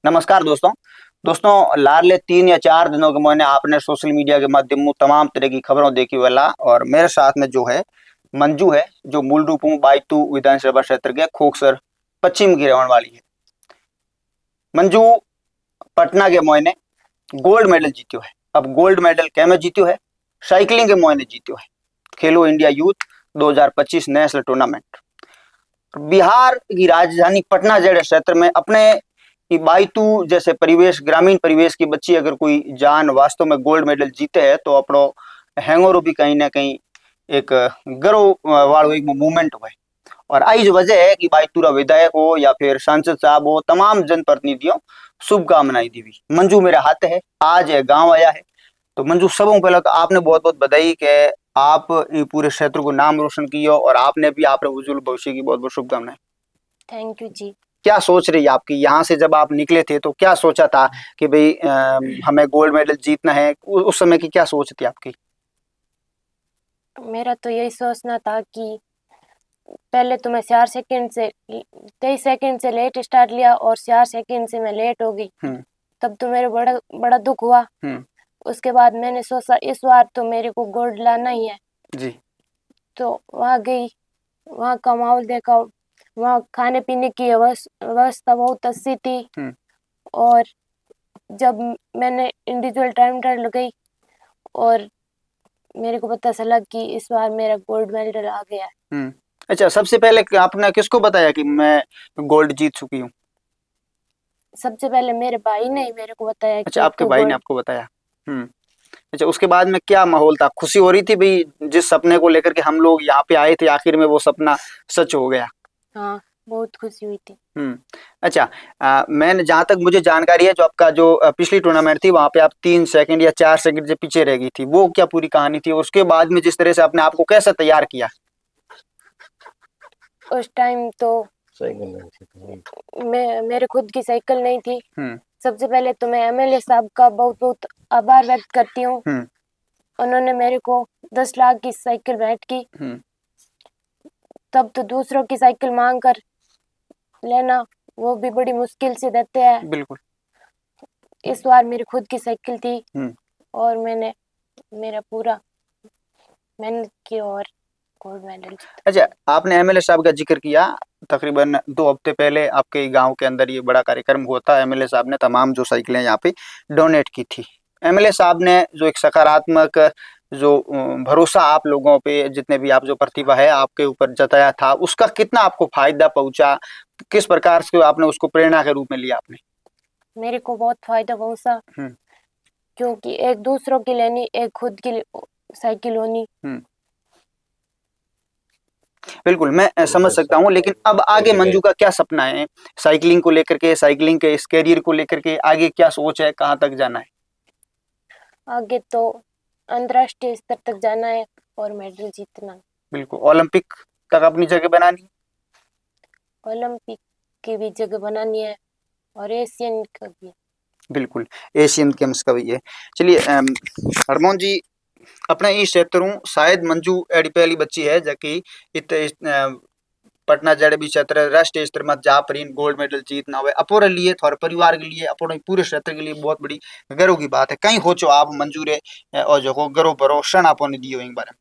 नमस्कार दोस्तों। लारले 3 या 4 दिनों के महीने आपने सोशल मीडिया के माध्यम में तमाम तरह की खबरों देखी वाला। और मेरे साथ में जो है मंजू है, जो मूल रूप में बायतू विधानसभा क्षेत्र के खोखसर पश्चिम की रहने वाली है। मंजू पटना के मोयने गोल्ड मेडल जीत्यो है। अब गोल्ड मेडल कै में जीत्यो है? साइकिलिंग के मोयने जीत्यो है। खेलो India youth 2025 national tournament. Bihar की राजधानी पटना जैसे क्षेत्र में अपने कि बाइतू जैसे परिवेश, ग्रामीण परिवेश की बच्ची अगर कोई जान वास्तव में गोल्ड मेडल जीते है तो अपनो हैंगोरो भी कहीं ना कहीं एक गर्व वालो एक मूवमेंट हुआ है। और आई जो वजह है कि बाइतूरा विधायक हो या फिर सांसद साहब हो, तमाम जनप्रतिनिधियों शुभकामनाएं दी हुई। मंजू मेरे हाथ है, आज है गांव आया है। तो मंजू, सबों पहले तो आपने बहुत बहुत बधाई कि आप ये पूरे क्षेत्र को नाम रोशन किया और आपने भी आपने उज्जवल भविष्य की बहुत बहुत शुभकामनाएं। थैंक यू जी। क्या सोच रही है आपकी? यहाँ से जब आप निकले थे तो क्या सोचा था कि भाई हमें गोल्ड मेडल जीतना है? उस समय की क्या सोच थी आपकी? मेरा तो यही सोचना था कि पहले तो मैं 4 सेकंड से 23 सेकंड से लेट स्टार्ट लिया और 4 सेकंड से मैं लेट हो गई। हम्म। तब तो मेरे बड़ा बड़ा दुख हुआ। हम्म। उसके बाद मैंने सोचा इस बार तो मेरे को गोल्ड लाना ही है। जी। तो वहाँ गई, वहाँ का माहौल देखा, वहाँ खाने पीने की व्यवस्था बहुत अच्छी थी। हम्म। और जब मैंने इंडिविजुअल टाइम ट्रायल लगाई और मेरे को पता चला कि इस बार मेरा गोल्ड मेडल आ गया है। हम्म। अच्छा, सबसे पहले आपने किसको बताया कि मैं गोल्ड जीत चुकी हूँ? सबसे पहले मेरे भाई ने ही मेरे को बताया अच्छा, कि आपके तू भाई ने गोल्ड। आपको बताया। हम्म। अच्छा, उसके बाद में क्या माहौल था? खुशी हो रही थी भाई, जिस सपने को लेकर के हम लोग यहाँ पे आए थे आखिर में वो सपना सच हो गया? हाँ, बहुत खुशी हुई थी। हम्म। अच्छा, मैंने जहाँ तक मुझे जानकारी है, जो आपका जो पिछली टूर्नामेंट थी वहाँ पे आप 3 सेकंड या 4 सेकंड से पीछे रह गई थी, वो क्या पूरी कहानी थी? और उसके बाद में जिस तरह से आपने आपको कैसे तैयार किया? उस टाइम तो मैं मेरे खुद की साइकिल नहीं थी। हम्म। सबसे पहले तो मैं एमएलए साहब का बहुत बहुत आभार व्यक्त करती हूँ। हम्म। उन्होंने मेरे को 10 लाख की साइकिल भेंट की। हम्म। तब तो दूसरों की साइकिल मांग कर लेना वो भी बड़ी मुश्किल से देते हैं। बिल्कुल। इस बार मेरी खुद की साइकिल थी हम्म। और मैंने मेरा पूरा मेहनत की और गोल्ड मेडल जीता। अच्छा, आपने एमएलए साहब का जिक्र किया। तकरीबन 2 हफ्ते पहले आपके गांव के अंदर ये बड़ा कार्यक्रम हुआ था। एमएलए साहब ने तमाम जो साइकिलें यहाँ पे डोनेट की थी। एमएलए साहब ने जो एक सकारात्मक जो भरोसा आप लोगों पे, जितने भी आप जो प्रतिभा है आपके ऊपर जताया था, उसका कितना आपको फायदा पहुंचा? किस प्रकार से आपने उसको प्रेरणा के रूप में लिया आपने? मेरे को बहुत फायदा पहुंचा हम्म। क्योंकि एक दूसरों की लेनी एक खुद की साइकिल होनी। हम्म। बिल्कुल, मैं समझ सकता हूँ, लेकिन अब आगे मंजू का क्या सपना है साइकिलिंग को लेकर के, साइकिलिंग के इस करियर को लेकर के? आगे क्या सोच है, कहाँ तक जाना है? आगे तो अंतर्राष्ट्रीय स्तर तक जाना है और मेडल जीतना है। बिल्कुल, ओलंपिक तक अपनी जगह बनानी है। ओलंपिक की भी जगह बनानी है और एशियन का भी। बिल्कुल, एशियन गेम्स का भी है। चलिए हरमोहन जी, अपने इस क्षेत्र हूँ शायद मंजू एडी पहली बच्ची है जबकि पटना जड़े भी क्षेत्र राष्ट्रीय स्तर में जा पर गोल्ड मेडल जीतना हुए अपोरे लिए, थोड़े परिवार के लिए, अपने पूरे क्षेत्र के लिए बहुत बड़ी गर्व की बात है। कहीं हो आप मंजूरे और जो गर्व भरो क्षण आपने दियो एक बार।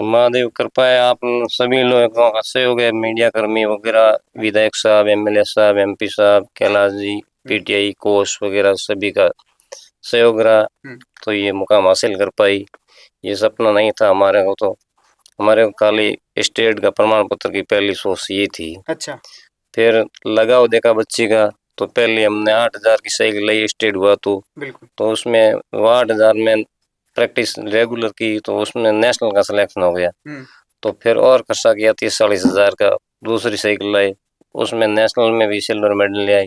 महादेव कृपा है, आप सभी लोगों का सहयोग है, मीडिया कर्मी वगैरह, विधायक साहब, एमएलए साहब, एमपी साहब, कैलाश जी, पीटीआई कोष वगैरह सभी का सहयोग रहा तो ये मुकाम हासिल कर पाई। ये सपना नहीं था हमारे को, तो हमारे को खाली स्टेट का प्रमाण पत्र की पहली सोच ये थी। अच्छा। फिर लगाव देखा बच्ची का, तो पहले हमने 8,000 की साइकिल लाई स्टेट हुआ तो उसमें वो 8,000 में प्रैक्टिस रेगुलर की, तो उसमें नेशनल का सिलेक्शन हो गया। तो फिर और खर्चा किया 30-40 हज़ार का, दूसरी साइकिल लाई, उसमें नेशनल में भी सिल्वर मेडल ले आई।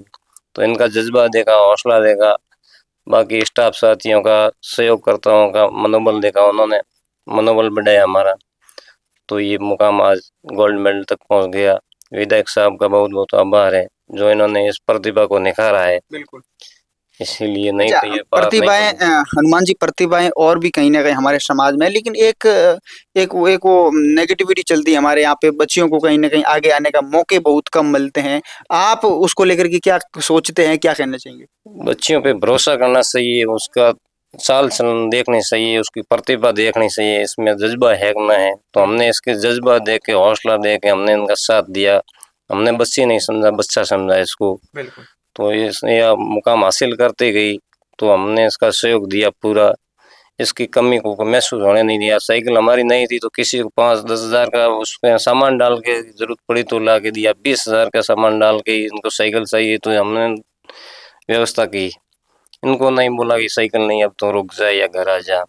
तो इनका जज्बा देखा, हौसला देखा, बाकी स्टाफ साथियों का, सहयोगकर्ताओं का मनोबल देखा, उन्होंने मनोबल बढ़ाया हमारा, तो ये मुकाम आज गोल्ड मेडल तक पहुंच गया। विधायक साहब का बहुत बहुत आभार है जो इन्होंने इस प्रतिभा को निखारा है। बिल्कुल। इसीलिए नहीं अच्छा, तो ये बात नहीं प्रतिभाएं बनी। हनुमान जी, प्रतिभाएं और भी कहीं ना कहीं हमारे समाज में है, लेकिन एक वो नेगेटिविटी चलती है हमारे यहाँ पे, बच्चियों को कहीं ना कहीं आगे आने का मौके बहुत कम मिलते हैं। आप उसको लेकर के क्या सोचते हैं, क्या कहना चाहेंगे? बच्चियों पे भरोसा करना चाहिए, उसका चाल चलन देखनी चाहिए, उसकी प्रतिभा देखनी चाहिए, इसमें जज्बा है कि ना है। तो हमने इसके जज्बा दे के, हौसला दे के हमने इनका साथ दिया। हमने बच्ची नहीं समझा, बच्चा समझा इसको। बिल्कुल। तो इसने यह मुकाम हासिल करते गई, तो हमने इसका सहयोग दिया पूरा। इसकी कमी को महसूस होने नहीं दिया। साइकिल हमारी नहीं थी तो किसी को 5-10 हजार का उसमें सामान डाल के जरूरत पड़ी तो ला के दिया। 20 हजार का सामान डाल के इनको साइकिल चाहिए तो हमने व्यवस्था की। इनको नहीं बोला कि साइकिल नहीं, अब तो रुक जा या घर आ जा।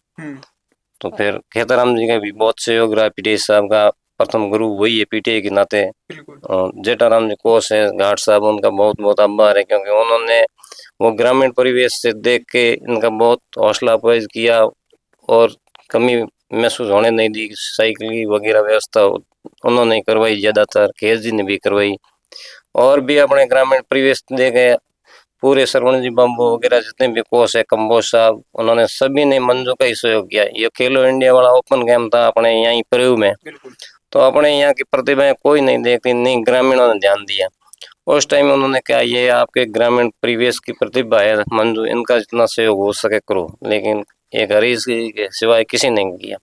तो फिर खेताराम जी का भी बहुत सहयोग रहा। पीटीआई साहब का प्रथम गुरु वही है पीटीआई के नाते। और जेठाराम जी कोच है घाट साहब, उनका बहुत बहुत आभार है, क्योंकि उन्होंने वो ग्रामीण परिवेश से देख के इनका बहुत हौसला अफजाई किया और कमी महसूस होने नहीं दी। साइकिल की वगैरह व्यवस्था उन्होंने करवाई, ज्यादातर खेत जी ने भी करवाई। और भी अपने ग्रामीण परिवेश देखे पूरे सरवण जी बाबू वगैरह जितने भी कोच है, कंबोज साहब, उन्होंने सभी ने मंजू का ही सहयोग किया। ये खेलो इंडिया वाला ओपन गेम था अपने यहाँ प्रयोग में, तो अपने यहाँ की प्रतिभाएं कोई नहीं देखती, नहीं ग्रामीणों ने ध्यान दिया। उस टाइम उन्होंने कहा ये आपके ग्रामीण परिवेश की प्रतिभा है मंजू, इनका जितना सहयोग हो सके करो, लेकिन एक हरीश के सिवाय किसी ने नहीं किया।